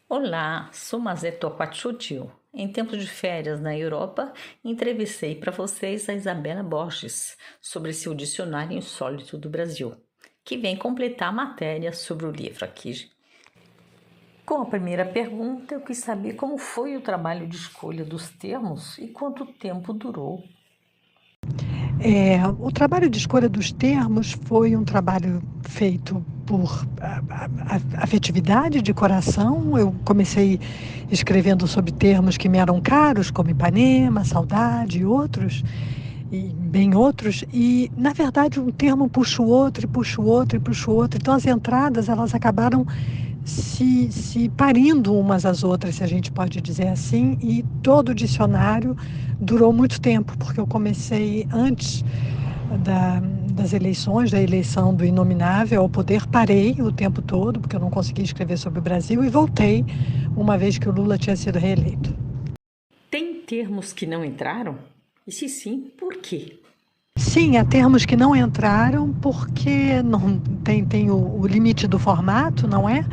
Olá, sou Mazeto Aquachutil. Em tempos de férias na Europa, entrevistei para vocês a Isabela Borges sobre seu dicionário insólito do Brasil, que vem completar a matéria sobre o livro aqui. Com a primeira pergunta, eu quis saber como foi o trabalho de escolha dos termos e quanto tempo durou. O trabalho de escolha dos termos foi um trabalho feito por afetividade de coração. Eu comecei escrevendo sobre termos que me eram caros, como Ipanema, saudade e bem outros, e na verdade um termo puxa o outro, e puxa o outro, e puxa o outro. Então as entradas elas acabaram se parindo umas às outras, se a gente pode dizer assim, e todo o dicionário durou muito tempo, porque eu comecei antes das eleições, da eleição do inominável ao poder, parei o tempo todo, porque eu não conseguia escrever sobre o Brasil, e voltei uma vez que o Lula tinha sido reeleito. Tem termos que não entraram? E se sim, por quê? Sim, há termos que não entraram porque não tem o limite do formato, não é?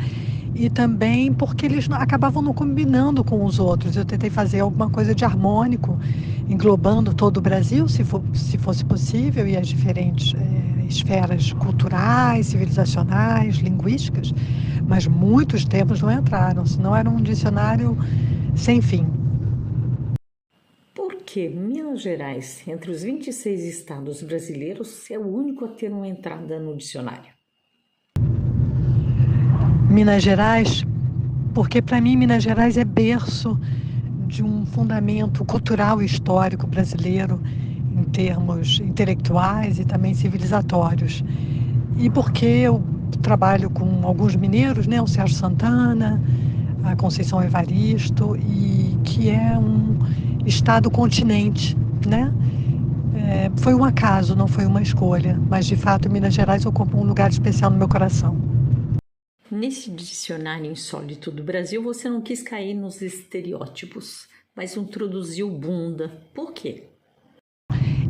E também porque eles acabavam não combinando com os outros. Eu tentei fazer alguma coisa de harmônico, englobando todo o Brasil, se fosse possível, e as diferentes esferas culturais, civilizacionais, linguísticas, mas muitos termos não entraram, senão era um dicionário sem fim. Por que Minas Gerais, entre os 26 estados brasileiros, é o único a ter uma entrada no dicionário? Minas Gerais, porque para mim Minas Gerais é berço de um fundamento cultural e histórico brasileiro em termos intelectuais e também civilizatórios. E porque eu trabalho com alguns mineiros, né, o Sérgio Santana, a Conceição Evaristo, e que é um estado-continente, né? Foi um acaso, não foi uma escolha, mas de fato Minas Gerais ocupa um lugar especial no meu coração. Nesse dicionário insólito do Brasil, você não quis cair nos estereótipos, mas introduziu bunda. Por quê?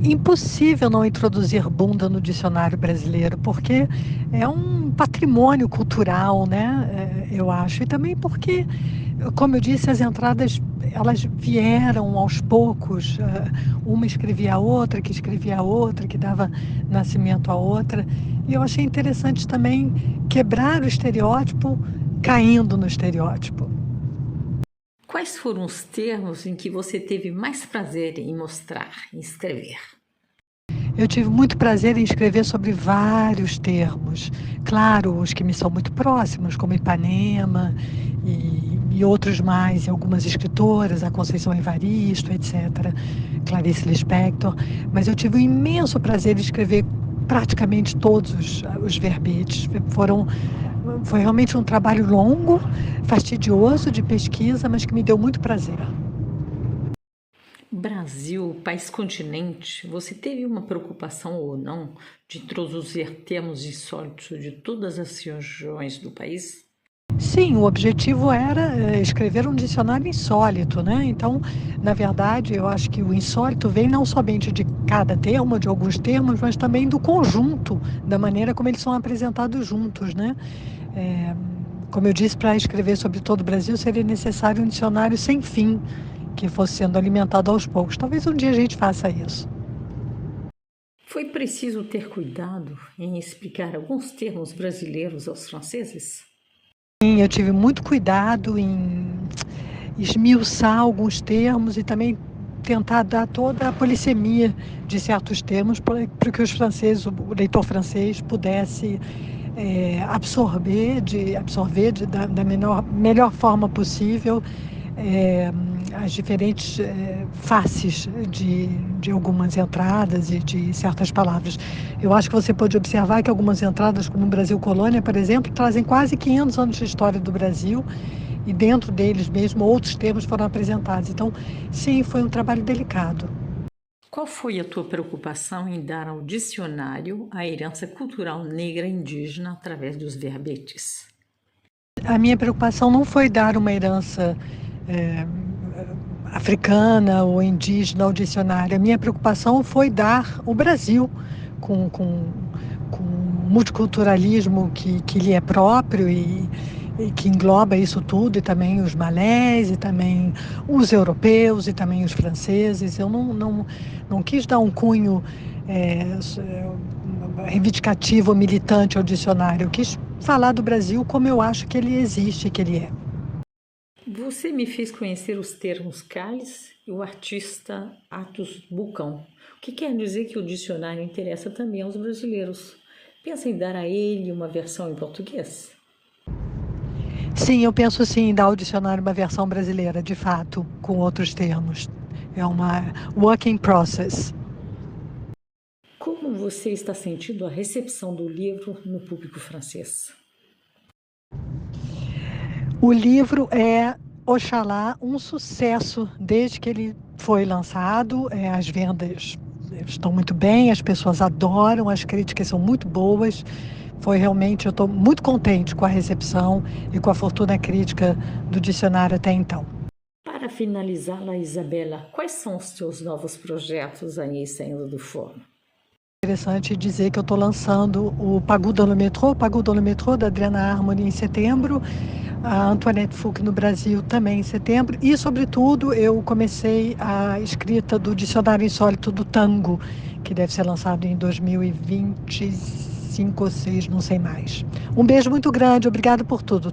Impossível não introduzir bunda no dicionário brasileiro, porque é um patrimônio cultural, né? Eu acho. E também porque, como eu disse, as entradas elas vieram aos poucos. Uma escrevia a outra, que escrevia a outra, que dava nascimento a outra. E eu achei interessante também quebrar o estereótipo caindo no estereótipo. Quais foram os termos em que você teve mais prazer em mostrar, em escrever? Eu tive muito prazer em escrever sobre vários termos. Claro, os que me são muito próximos, como Ipanema e outros mais, e algumas escritoras, a Conceição Evaristo, etc., Clarice Lispector. Mas eu tive um imenso prazer em escrever praticamente todos os verbetes. Foi realmente um trabalho longo, fastidioso de pesquisa, mas que me deu muito prazer. Brasil, país continente, você teve uma preocupação ou não de introduzir termos insólitos de todas as regiões do país? Sim, o objetivo era escrever um dicionário insólito, né? Então, na verdade, eu acho que o insólito vem não somente de cada termo, de alguns termos, mas também do conjunto, da maneira como eles são apresentados juntos, né? É, Como eu disse, para escrever sobre todo o Brasil seria necessário um dicionário sem fim, que fosse sendo alimentado aos poucos. Talvez um dia a gente faça isso. Foi preciso ter cuidado em explicar alguns termos brasileiros aos franceses? Sim, eu tive muito cuidado em esmiuçar alguns termos e também tentar dar toda a polissemia de certos termos para que os franceses, o leitor francês, pudesse da melhor forma possível é, as diferentes faces de algumas entradas e de certas palavras. Eu acho que você pode observar que algumas entradas, como o Brasil Colônia, por exemplo, trazem quase 500 anos de história do Brasil e dentro deles mesmo outros termos foram apresentados. Então, sim, foi um trabalho delicado. Qual foi a tua preocupação em dar ao dicionário a herança cultural negra indígena através dos verbetes? A minha preocupação não foi dar uma herança é, africana ou indígena ao dicionário. A minha preocupação foi dar o Brasil com o multiculturalismo que lhe é próprio que engloba isso tudo, e também os malés, e também os europeus, e também os franceses. Eu não quis dar um cunho reivindicativo, militante ao dicionário. Eu quis falar do Brasil como eu acho que ele existe, que ele é. Você me fez conhecer os termos cálice e o artista Atos Bucão, o que quer dizer que o dicionário interessa também aos brasileiros. Pensa em dar a ele uma versão em português? Sim, eu penso sim em dar ao dicionário uma versão brasileira, de fato, com outros termos. É uma work in process. Como você está sentindo a recepção do livro no público francês? O livro é, oxalá, um sucesso desde que ele foi lançado. As vendas estão muito bem, as pessoas adoram, as críticas são muito boas. Foi realmente, eu estou muito contente com a recepção e com a fortuna crítica do dicionário até então. Para finalizar, Isabela, quais são os seus novos projetos aí saindo do forno? Interessante dizer que eu estou lançando o Pagoda no Metrô da Adriana Harmony em setembro, a Antoinette Fouque no Brasil também em setembro, e, sobretudo, eu comecei a escrita do Dicionário Insólito do Tango, que deve ser lançado em 2025 ou 2026, não sei mais. Um beijo muito grande, obrigado por tudo.